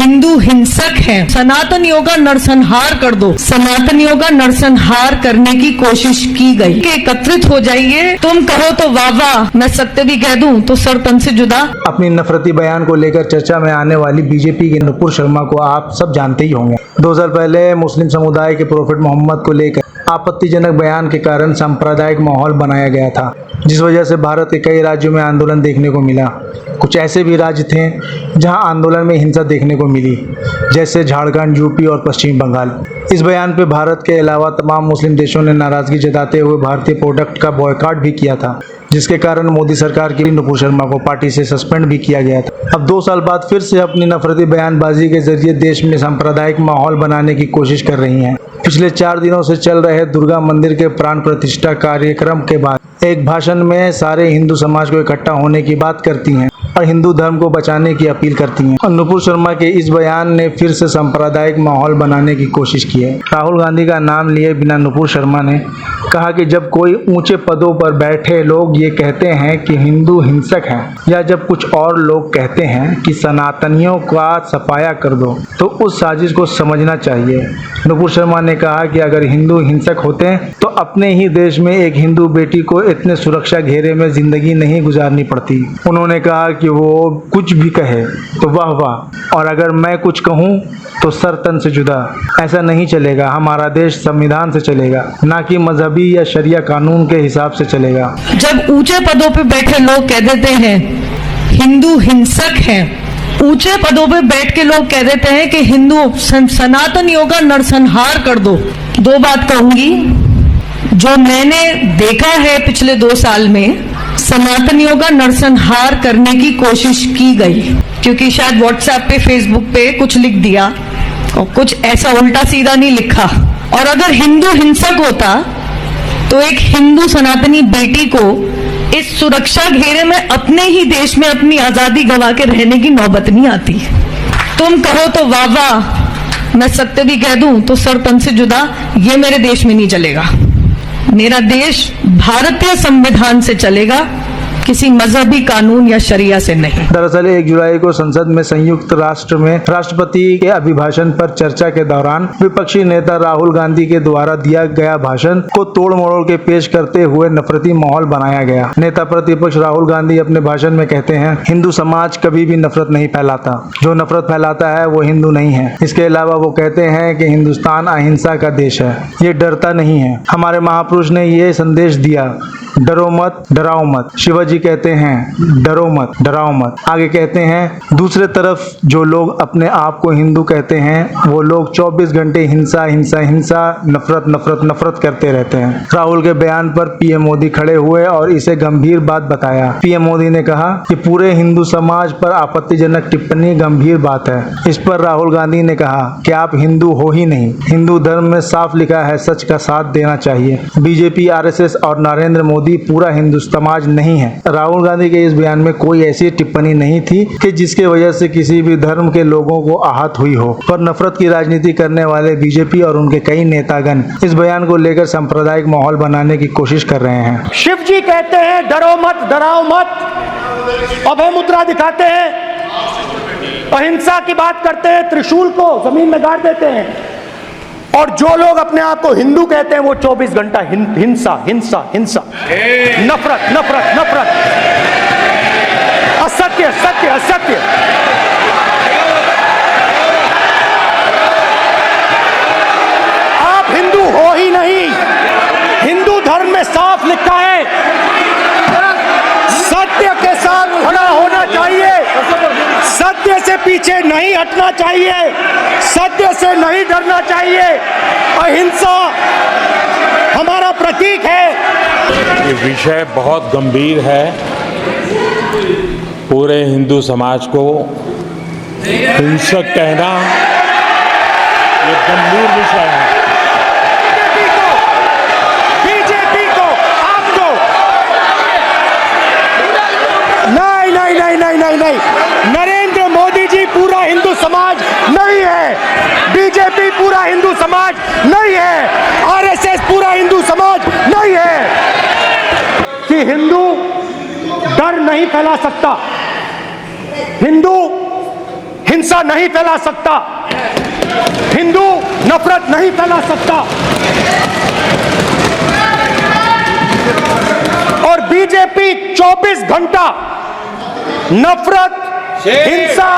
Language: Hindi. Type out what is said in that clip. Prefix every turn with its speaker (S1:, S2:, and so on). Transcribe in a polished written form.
S1: हिंदू हिंसक हैं, सनातनियों का नरसंहार कर दो। सनातनियों का नरसंहार करने की कोशिश की गई कि एकत्रित हो जाइए, तुम कहो तो वाह वाह, मैं सत्य भी कह दूं तो सर तन से जुदा।
S2: अपनी नफरती बयान को लेकर चर्चा में आने वाली बीजेपी के नुपुर शर्मा को आप सब जानते ही होंगे। 2 साल पहले मुस्लिम समुदाय के प्रोफेट मोहम्मद को लेकर आपत्तिजनक बयान के कारण सांप्रदायिक माहौल बनाया गया था, जिस वजह से भारत के कई राज्यों में आंदोलन देखने को मिला। कुछ ऐसे भी राज्य थे जहां आंदोलन में हिंसा देखने को मिली, जैसे झारखंड, यूपी और पश्चिम बंगाल। इस बयान पे भारत के अलावा तमाम मुस्लिम देशों ने नाराजगी जताते हुए भारतीय प्रोडक्ट का बॉयकॉट भी किया था, जिसके कारण मोदी सरकार की नुपुर शर्मा को पार्टी से सस्पेंड भी किया गया था। अब 2 साल बाद फिर से अपनी नफरती बयानबाजी के जरिए देश में सांप्रदायिक माहौल बनाने की कोशिश कर रही हैं। पिछले 4 दिनों से चल रहे दुर्गा मंदिर के प्राण प्रतिष्ठा कार्यक्रम के बाद एक भाषण में सारे हिंदू समाज को इकट्ठा होने की बात करती हैं और हिंदू धर्म को बचाने की अपील करती हैं। और नुपुर शर्मा के इस बयान ने फिर से सांप्रदायिक माहौल बनाने की कोशिश की है। राहुल गांधी का नाम लिए बिना नुपुर शर्मा ने कहा कि जब कोई ऊंचे पदों पर बैठे लोग ये कहते हैं कि हिंदू हिंसक हैं, या जब कुछ और लोग कहते हैं कि सनातनियों का सफाया कर दो, तो उस साजिश को समझना चाहिए। नुपुर शर्मा ने कहा कि अगर हिंदू हिंसक होते तो अपने ही देश में एक हिंदू बेटी को इतने सुरक्षा घेरे में जिंदगी नहीं गुजारनी पड़ती। उन्होंने कहा कि वो कुछ भी कहे तो वाह वाह, और अगर मैं कुछ कहूँ तो सर तन से जुदा। ऐसा नहीं चलेगा। हमारा देश संविधान से चलेगा, ना कि मजहबी या शरिया कानून के हिसाब से चलेगा।
S1: जब ऊंचे पदों पे बैठे लोग कह देते हैं हिंदू हिंसक हैं, ऊंचे पदों पे बैठ के लोग कह देते हैं कि हिंदू सनातनियों का नरसंहार कर दो। 2 बात कहूंगी, जो मैंने देखा है पिछले 2 साल में, सनातनियों का नरसंहार करने की कोशिश की गई, क्योंकि शायद व्हाट्सएप पे, फेसबुक पे कुछ लिख दिया और कुछ ऐसा उल्टा सीधा नहीं लिखा। और अगर हिंदू हिंसक होता तो एक हिंदू सनातनी बेटी को इस सुरक्षा घेरे में अपने ही देश में अपनी आजादी गंवा के रहने की नौबत नहीं आती। तुम कहो तो वाह वाह, मैं सत्य भी कह दूं तो सर तन से जुदा, ये मेरे देश में नहीं चलेगा। मेरा देश भारतीय संविधान से चलेगा, किसी मजहबी कानून या शरिया से नहीं।
S2: दरअसल 1 जुलाई को संसद में संयुक्त राष्ट्र में राष्ट्रपति के अभिभाषण पर चर्चा के दौरान विपक्षी नेता राहुल गांधी के द्वारा दिया गया भाषण को तोड़ मरोड़ के पेश करते हुए नफरती माहौल बनाया गया। नेता प्रतिपक्ष राहुल गांधी अपने भाषण में कहते हैं, हिंदू समाज कभी भी नफरत नहीं फैलाता, जो नफरत फैलाता है वो हिंदू नहीं है। इसके अलावा वो कहते हैं कि हिंदुस्तान अहिंसा का देश है, ये डरता नहीं है। हमारे महापुरुष ने ये संदेश दिया, डरो मत, डराओ मत। शिवाजी कहते हैं, डरो मत, डराओ मत। आगे कहते हैं, दूसरे तरफ जो लोग अपने आप को हिंदू कहते हैं, वो लोग 24 घंटे हिंसा हिंसा हिंसा, नफरत नफरत नफरत करते रहते हैं। राहुल के बयान पर पीएम मोदी खड़े हुए और इसे गंभीर बात बताया। पीएम मोदी ने कहा कि पूरे हिंदू समाज पर आपत्तिजनक टिप्पणी गंभीर बात है। इस पर राहुल गांधी ने कहा कि आप हिंदू हो ही नहीं, हिंदू धर्म में साफ लिखा है सच का साथ देना चाहिए। बीजेपी, आरएसएस और नरेंद्र मोदी पूरा हिंदू समाज नहीं है। राहुल गांधी के इस बयान में कोई ऐसी टिप्पणी नहीं थी कि जिसके वजह से किसी भी धर्म के लोगों को आहत हुई हो, पर नफरत की राजनीति करने वाले बीजेपी और उनके कई नेतागण इस बयान को लेकर सांप्रदायिक माहौल बनाने की कोशिश कर रहे हैं।
S3: शिव जी कहते हैं डरो मत, डराओ मत, अभय मुद्रा दिखाते हैं, अहिंसा की बात करते हैं, त्रिशूल को जमीन में गाड़ देते हैं, और जो लोग अपने आप को हिंदू कहते हैं वो 24 घंटा हिंसा हिंसा हिंसा, नफरत नफरत नफरत, असत्य सत्य असत्य। आप हिंदू हो ही नहीं। हिंदू धर्म में साफ लिखा है, सत्य के साथ खड़ा होना चाहिए, सत्य से पीछे नहीं हटना चाहिए, सत्य से नहीं डरना चाहिए। अहिंसा हमारा प्रतीक है।
S4: ये विषय बहुत गंभीर है। पूरे हिंदू समाज को हिंसक कहना ये गंभीर विषय है।
S3: बीजेपी को आपको नहीं नहीं नहीं नहीं नहीं नहीं, नरेंद्र मोदी जी पूरा हिंदू समाज नहीं है, बीजेपी पूरा हिंदू समाज नहीं है, आरएसएस पूरा हिंदू समाज नहीं है। कि हिंदू डर नहीं फैला सकता, हिंदू हिंसा नहीं फैला सकता, हिंदू नफरत नहीं फैला सकता। और बीजेपी 24 घंटा नफरत, हिंसा